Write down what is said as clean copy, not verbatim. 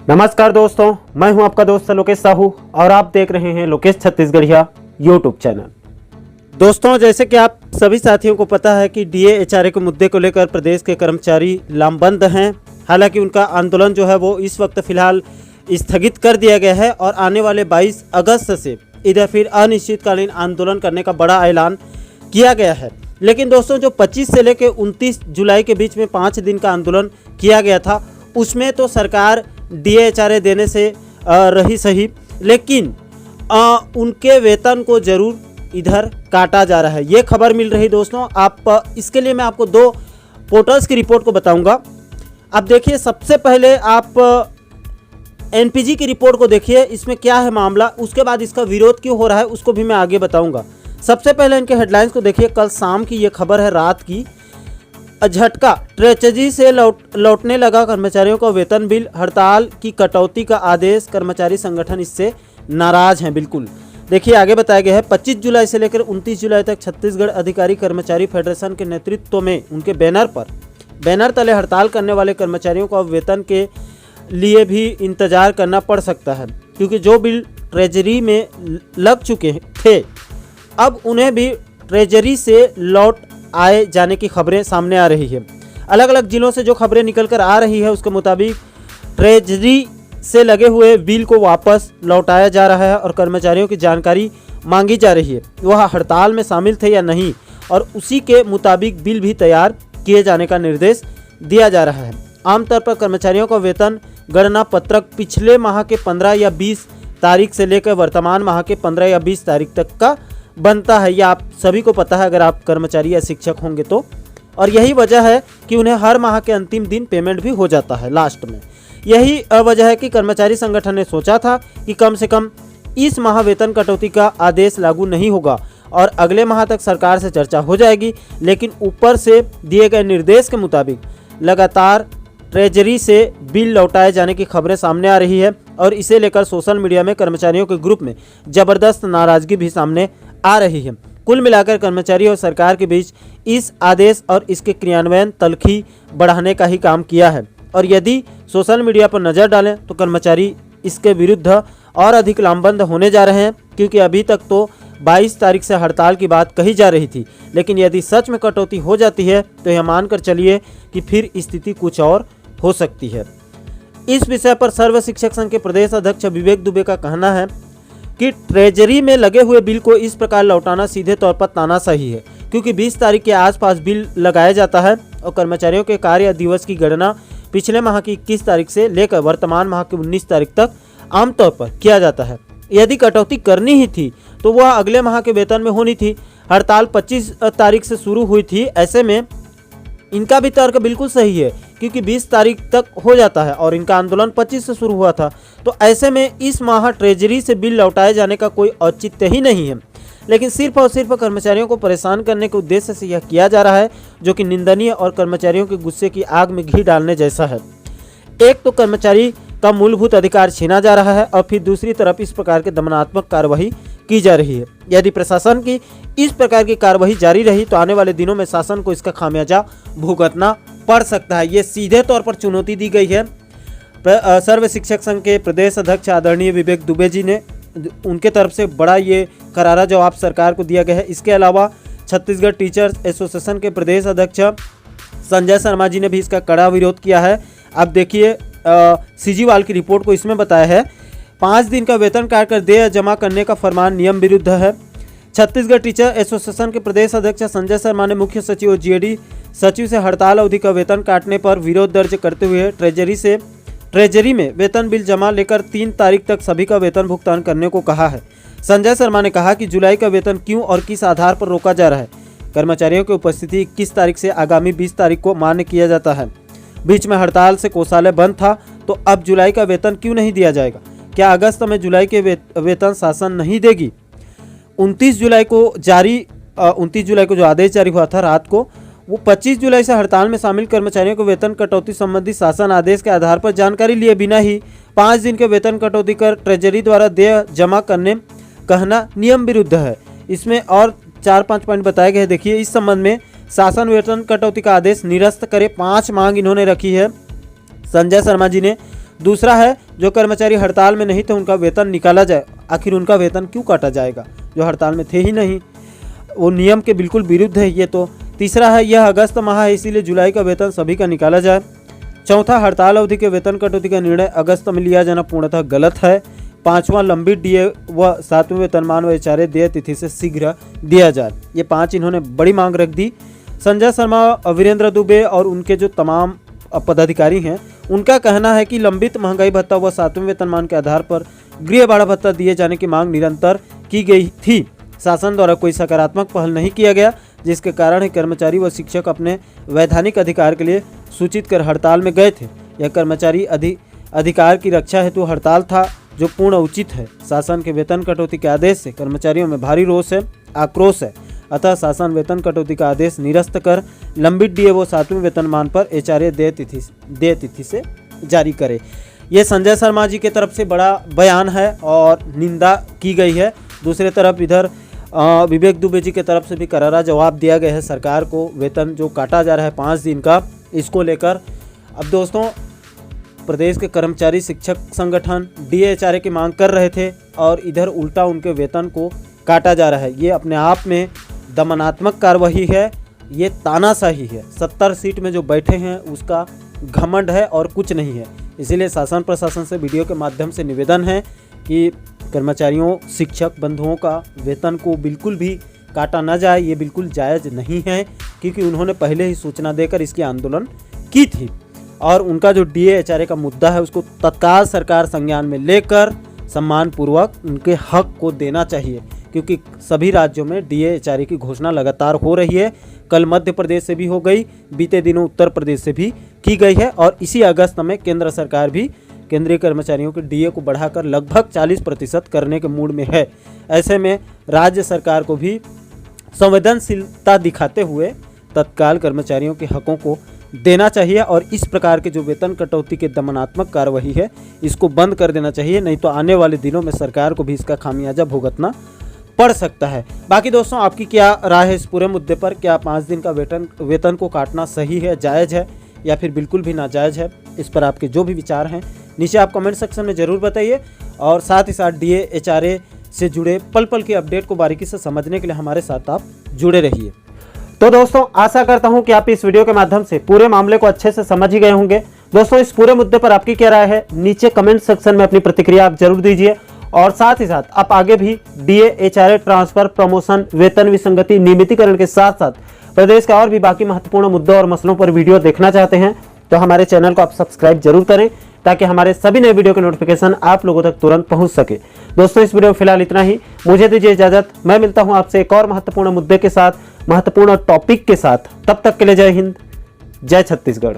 नमस्कार दोस्तों, मैं हूं आपका दोस्त लोकेश साहू और आप देख रहे हैं लोकेश छत्तीसगढ़िया यूट्यूब चैनल। दोस्तों, जैसे कि आप सभी साथियों को पता है कि डीए एचआरए के मुद्दे को लेकर प्रदेश के कर्मचारी लामबंद हैं। हालांकि उनका आंदोलन जो है वो इस वक्त फिलहाल स्थगित कर दिया गया है और आने वाले 22 अगस्त से इधर फिर अनिश्चितकालीन आंदोलन करने का बड़ा ऐलान किया गया है। लेकिन दोस्तों, जो 25 से लेकर 29 जुलाई के बीच में 5 दिन का आंदोलन किया गया था, उसमें तो सरकार डीएचआरए देने से रही सही, लेकिन उनके वेतन को जरूर इधर काटा जा रहा है। ये खबर मिल रही दोस्तों। आप इसके लिए मैं आपको 2 पोर्टल्स की रिपोर्ट को बताऊंगा। अब देखिए, सबसे पहले आप एनपीजी की रिपोर्ट को देखिए, इसमें क्या है मामला, उसके बाद इसका विरोध क्यों हो रहा है उसको भी मैं आगे बताऊंगा। सबसे पहले इनके हेडलाइंस को देखिए। कल शाम की ये खबर है, रात की। झटका, ट्रेजरी से लौटने लगा कर्मचारियों का वेतन बिल, हड़ताल की कटौती का आदेश, कर्मचारी संगठन इससे नाराज हैं। बिल्कुल देखिए, आगे बताया गया है 25 जुलाई से लेकर 29 जुलाई तक छत्तीसगढ़ अधिकारी कर्मचारी फेडरेशन के नेतृत्व में उनके बैनर तले हड़ताल करने वाले कर्मचारियों को अब वेतन के लिए भी इंतजार करना पड़ सकता है, क्योंकि जो बिल ट्रेजरी में लग चुके थे अब उन्हें भी ट्रेजरी से लौट आए जाने की खबरें सामने आ रही है। अलग अलग जिलों से जो खबरें निकल कर आ रही है उसके मुताबिक ट्रेजरी से लगे हुए बिल को वापस लौटाया जा रहा है और कर्मचारियों की जानकारी मांगी जा रही है, वह हड़ताल में शामिल थे या नहीं, और उसी के मुताबिक बिल भी तैयार किए जाने का निर्देश दिया जा रहा है। आमतौर पर कर्मचारियों का वेतन गणना पत्रक पिछले माह के 15 या 20 तारीख से लेकर वर्तमान माह के 15 या 20 तारीख तक का बनता है। यह आप सभी को पता है अगर आप कर्मचारी या शिक्षक होंगे तो। और यही वजह है कि उन्हें हर माह के अंतिम दिन पेमेंट भी हो जाता है लास्ट में। यही वजह है कि कर्मचारी संगठन ने सोचा था कि कम से कम इस माह वेतन कटौती का आदेश लागू नहीं होगा और अगले माह तक सरकार से चर्चा हो जाएगी। लेकिन ऊपर से दिए गए निर्देश के मुताबिक लगातार ट्रेजरी से बिल लौटाए जाने की खबरें सामने आ रही है और इसे लेकर सोशल मीडिया में कर्मचारियों के ग्रुप में जबरदस्त नाराजगी भी सामने आ रही है। कुल मिलाकर कर्मचारी और सरकार के बीच इस आदेश और इसके क्रियान्वयन तलखी बढ़ाने का ही काम किया है। और यदि सोशल मीडिया पर नज़र डालें तो कर्मचारी इसके विरुद्ध और अधिक लामबंद होने जा रहे हैं, क्योंकि अभी तक तो 22 तारीख से हड़ताल की बात कही जा रही थी। लेकिन यदि सच में कटौती हो जाती है तो यह मानकर चलिए कि फिर स्थिति कुछ और हो सकती है। इस विषय पर सर्व शिक्षक संघ के प्रदेश अध्यक्ष विवेक दुबे का कहना है कि ट्रेजरी में लगे हुए बिल को इस प्रकार लौटाना सीधे तौर पर तानाशाही है, क्योंकि 20 तारीख के आसपास बिल लगाया जाता है और कर्मचारियों के कार्य दिवस की गणना पिछले माह की 21 तारीख से लेकर वर्तमान माह की 19 तारीख तक आमतौर पर किया जाता है। यदि कटौती करनी ही थी तो वह अगले माह के वेतन में होनी थी। हड़ताल 25 तारीख से शुरू हुई थी, ऐसे में इनका भी तर्क बिल्कुल सही है, क्योंकि 20 तारीख तक हो जाता है और इनका आंदोलन 25 से शुरू हुआ था। तो ऐसे में इस माह ट्रेजरी से बिल लौटाए जाने का कोई औचित्य ही नहीं है। लेकिन सिर्फ और सिर्फ कर्मचारियों को परेशान करने के उद्देश्य से यह किया जा रहा है, जो कि निंदनीय और कर्मचारियों के गुस्से की आग में घी डालने जैसा है। एक तो कर्मचारी का मूलभूत अधिकार छीना जा रहा है और फिर दूसरी तरफ इस प्रकार के दमनात्मक कार्रवाई की जा रही है। यदि प्रशासन की इस प्रकार की कार्रवाई जारी रही तो आने वाले दिनों में शासन को इसका खामियाजा भुगतना पड़ सकता है। ये सीधे तौर पर चुनौती दी गई है सर्व शिक्षक संघ के प्रदेश अध्यक्ष आदरणीय विवेक दुबे जी ने। उनके तरफ से बड़ा ये करारा जवाब सरकार को दिया गया है। इसके अलावा छत्तीसगढ़ टीचर्स एसोसिएशन के प्रदेश अध्यक्ष संजय शर्मा जी ने भी इसका कड़ा विरोध किया है। अब देखिए, सीजीवाल की रिपोर्ट को इसमें बताया है 5 दिन का वेतन काटकर देय जमा करने का फरमान नियम विरुद्ध है। छत्तीसगढ़ टीचर एसोसिएशन के प्रदेश अध्यक्ष संजय शर्मा ने मुख्य सचिव और जीएडी सचिव से हड़ताल अवधि का वेतन काटने पर विरोध दर्ज करते हुए ट्रेजरी में वेतन बिल जमा लेकर 3 तारीख तक सभी का वेतन भुगतान करने को कहा है। संजय शर्मा ने कहा कि जुलाई का वेतन क्यों और किस आधार पर रोका जा रहा है। कर्मचारियों की उपस्थिति 21 तारीख से आगामी 20 तारीख को मान्य किया जाता है। बीच में हड़ताल से कोषालय बंद था, तो अब जुलाई का वेतन क्यों नहीं दिया जाएगा? क्या अगस्त में जुलाई के वेतन शासन नहीं देगी? 29 जुलाई को जो आदेश जारी हुआ था रात को, वो 25 जुलाई से हड़ताल में शामिल कर्मचारियों को वेतन कटौती संबंधी शासन आदेश के आधार पर जानकारी लिए बिना ही 5 दिन के वेतन कटौती कर ट्रेजरी द्वारा देय जमा करने कहना नियम विरुद्ध है। इसमें और 4-5 पॉइंट बताए गए। देखिए, इस संबंध में शासन वेतन कटौती का आदेश निरस्त करे 5 मांग इन्होंने रखी है। संजय शर्मा जी ने दूसरा है जो कर्मचारी हड़ताल में नहीं थे उनका वेतन निकाला जाए। आखिर उनका वेतन क्यों काटा जाएगा, जो हड़ताल में थे ही नहीं, वो नियम के बिल्कुल विरुद्ध है ये तो। तीसरा है यह अगस्त माह है इसीलिए जुलाई का वेतन सभी का निकाला जाए। चौथा, हड़ताल अवधि के वेतन कटौती का निर्णय अगस्त में लिया जाना पूर्णतः गलत है। पांचवा, लंबित डीए व 7वें वेतनमान व एचआरए देय तिथि से शीघ्र दिया जाए। ये 5 इन्होंने बड़ी मांग रख दी। संजय शर्मा, वीरेंद्र दुबे और उनके जो तमाम पदाधिकारी हैं उनका कहना है कि लंबित महंगाई भत्ता व 7वें वेतनमान के आधार पर गृह भाड़ा भत्ता दिए जाने की मांग निरंतर की गई थी। शासन द्वारा कोई सकारात्मक पहल नहीं किया गया, जिसके कारण ही कर्मचारी व शिक्षक अपने वैधानिक अधिकार के लिए सूचित कर हड़ताल में गए थे। यह कर्मचारी अधिकार की रक्षा हेतु हड़ताल था जो पूर्ण उचित है। शासन के वेतन कटौती के आदेश से कर्मचारियों में भारी रोष है, आक्रोश है। अतः शासन वेतन कटौती का आदेश निरस्त कर लंबित डीए व 7वें वेतनमान पर एचआरए देय तिथि से जारी करे। ये संजय शर्मा जी के तरफ से बड़ा बयान है और निंदा की गई है। दूसरी तरफ इधर विवेक दुबे जी की तरफ से भी करारा जवाब दिया गया है सरकार को। वेतन जो काटा जा रहा है 5 दिन का, इसको लेकर अब दोस्तों प्रदेश के कर्मचारी शिक्षक संगठन डीएचआरए की मांग कर रहे थे और इधर उल्टा उनके वेतन को काटा जा रहा है। ये अपने आप में दमनात्मक कार्रवाई है, ये तानाशाही है। 70 सीट में जो बैठे हैं उसका घमंड है और कुछ नहीं है। इसीलिए शासन प्रशासन से वीडियो के माध्यम से निवेदन है कि कर्मचारियों शिक्षक बंधुओं का वेतन को बिल्कुल भी काटा ना जाए। ये बिल्कुल जायज़ नहीं है क्योंकि उन्होंने पहले ही सूचना देकर इसकी आंदोलन की थी और उनका जो डीएचआरए का मुद्दा है उसको तत्काल सरकार संज्ञान में लेकर सम्मानपूर्वक उनके हक को देना चाहिए, क्योंकि सभी राज्यों में डीएचआरए की घोषणा लगातार हो रही है। कल मध्य प्रदेश से भी हो गई, बीते दिनों उत्तर प्रदेश से भी की गई है और इसी अगस्त में केंद्र सरकार भी केंद्रीय कर्मचारियों के डीए को बढ़ाकर लगभग 40% करने के मूड में है। ऐसे में राज्य सरकार को भी संवेदनशीलता दिखाते हुए तत्काल कर्मचारियों के हकों को देना चाहिए और इस प्रकार के जो वेतन कटौती के दमनात्मक कार्रवाई है इसको बंद कर देना चाहिए, नहीं तो आने वाले दिनों में सरकार को भी इसका खामियाजा भुगतना पड़ सकता है। बाकी दोस्तों आपकी क्या राय है इस पूरे मुद्दे पर? क्या 5 दिन का वेतन को काटना सही है, जायज़ है या फिर बिल्कुल भी नाजायज़ है? इस पर आपके जो भी विचार हैं नीचे आप कमेंट सेक्शन में ज़रूर बताइए और साथ ही साथ डीएचआरए से जुड़े पल पल के अपडेट को बारीकी से समझने के लिए हमारे साथ आप जुड़े रहिए। तो दोस्तों आशा करता हूं कि आप इस वीडियो के माध्यम से पूरे मामले को अच्छे से समझ ही गए होंगे। दोस्तों इस पूरे मुद्दे पर आपकी क्या राय है नीचे कमेंट सेक्शन में अपनी प्रतिक्रिया आप जरूर दीजिए और साथ ही साथ आप आगे भी डीएचआरए ट्रांसफर, प्रमोशन, वेतन विसंगति, नियमितीकरण के साथ साथ प्रदेश का और भी बाकी महत्वपूर्ण मुद्दों और मसलों पर वीडियो देखना चाहते हैं तो हमारे चैनल को आप सब्सक्राइब जरूर करें ताकि हमारे सभी नए वीडियो के नोटिफिकेशन आप लोगों तक तुरंत पहुंच सके। दोस्तों इस वीडियो में फिलहाल इतना ही, मुझे दीजिए इजाजत। मैं मिलता हूं आपसे एक और महत्वपूर्ण मुद्दे के साथ, महत्वपूर्ण टॉपिक के साथ। तब तक के लिए जय हिंद, जय छत्तीसगढ़।